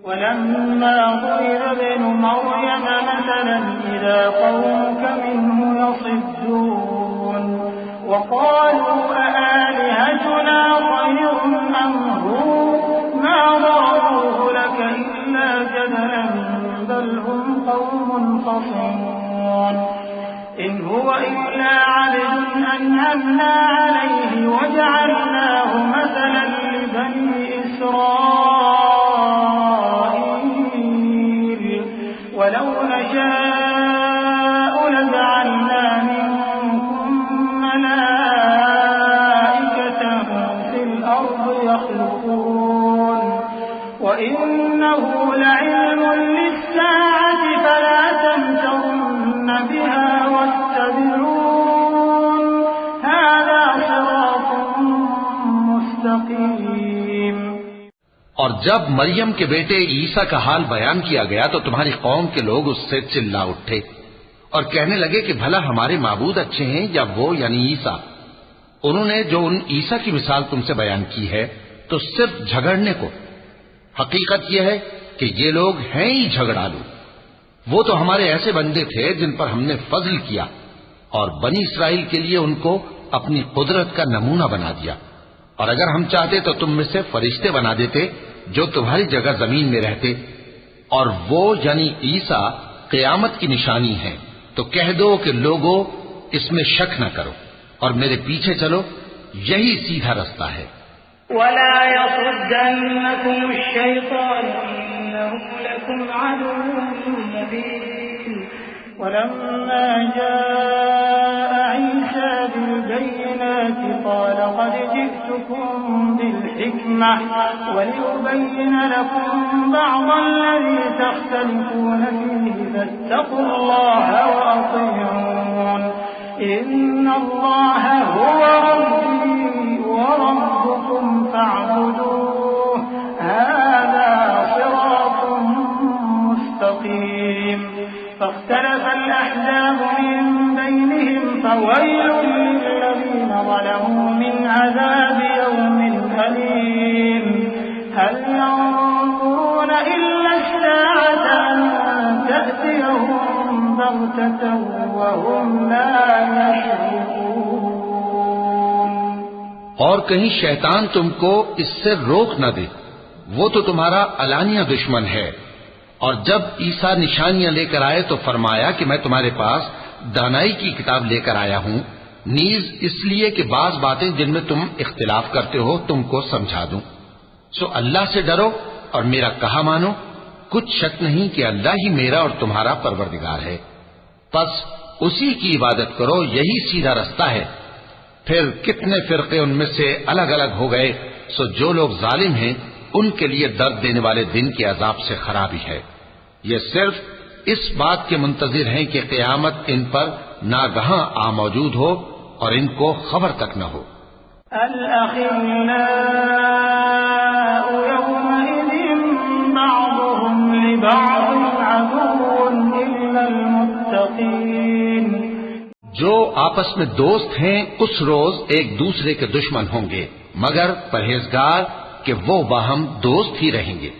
ولما ضرب ابن مريم مثلا إذا قومك منه يصدون وقالوا أآلهتنا خير أم هو ما ضربوه لك إلا جدلا بل هم قوم خصمون إن هو إلا عبد أنعمنا عليه وجعلناه مثلا لبني إسرائيل ولو نشاء لجعلنا منكم ملائكة في الأرض يخلقون وإنه لعلم للساعة فلا تمترن بها واتبعون هذا صراط مستقيم۔ اور جب مریم کے بیٹے عیسیٰ کا حال بیان کیا گیا تو تمہاری قوم کے لوگ اس سے چلا اٹھے اور کہنے لگے کہ بھلا ہمارے معبود اچھے ہیں یا وہ یعنی عیسیٰ۔ انہوں نے جو ان عیسیٰ کی مثال تم سے بیان کی ہے تو صرف جھگڑنے کو، حقیقت یہ ہے کہ یہ لوگ ہیں ہی جھگڑالو۔ وہ تو ہمارے ایسے بندے تھے جن پر ہم نے فضل کیا اور بنی اسرائیل کے لیے ان کو اپنی قدرت کا نمونہ بنا دیا، اور اگر ہم چاہتے تو تم میں سے فرشتے بنا دیتے جو تمہاری جگہ زمین میں رہتے، اور وہ یعنی عیسیٰ قیامت کی نشانی ہے۔ تو کہہ دو کہ لوگوں اس میں شک نہ کرو اور میرے پیچھے چلو، یہی سیدھا رستہ ہے۔ ولا يصدنكم الشيطان إنه لكم عدو مبين ولما جاء عيسى بالبينات قال قد جئتكم بالحكمة ولأبين لكم بعض الذي تختلفون فيه فاتقوا الله وأطيعون إن الله هو ربي وربكم فاعبدوه هذا صراط مستقيم۔ فاختلف الأحزاب من بينهم فويل للذين ظلموا من عذاب يوم أليم هل ينظرون إلا الساعة أن تأتيهم بغتة وهم لا يشعرون۔ اور کہیں شیطان تم کو اس سے روک نہ دے، وہ تو تمہارا علانیہ دشمن ہے۔ اور جب عیسیٰ نشانیاں لے کر آئے تو فرمایا کہ میں تمہارے پاس دانائی کی کتاب لے کر آیا ہوں، نیز اس لیے کہ بعض باتیں جن میں تم اختلاف کرتے ہو تم کو سمجھا دوں۔ سو اللہ سے ڈرو اور میرا کہا مانو، کچھ شک نہیں کہ اللہ ہی میرا اور تمہارا پروردگار ہے، پس اسی کی عبادت کرو، یہی سیدھا رستہ ہے۔ پھر کتنے فرقے ان میں سے الگ الگ ہو گئے، سو جو لوگ ظالم ہیں ان کے لیے درد دینے والے دن کے عذاب سے خرابی ہے۔ یہ صرف اس بات کے منتظر ہیں کہ قیامت ان پر ناگہاں آ موجود ہو اور ان کو خبر تک نہ ہو۔ الأخلاء يومئذ بعضهم لبعض عدو إلا المتقين۔ جو آپس میں دوست ہیں اس روز ایک دوسرے کے دشمن ہوں گے مگر پرہیزگار کہ وہ باہم دوست ہی رہیں گے۔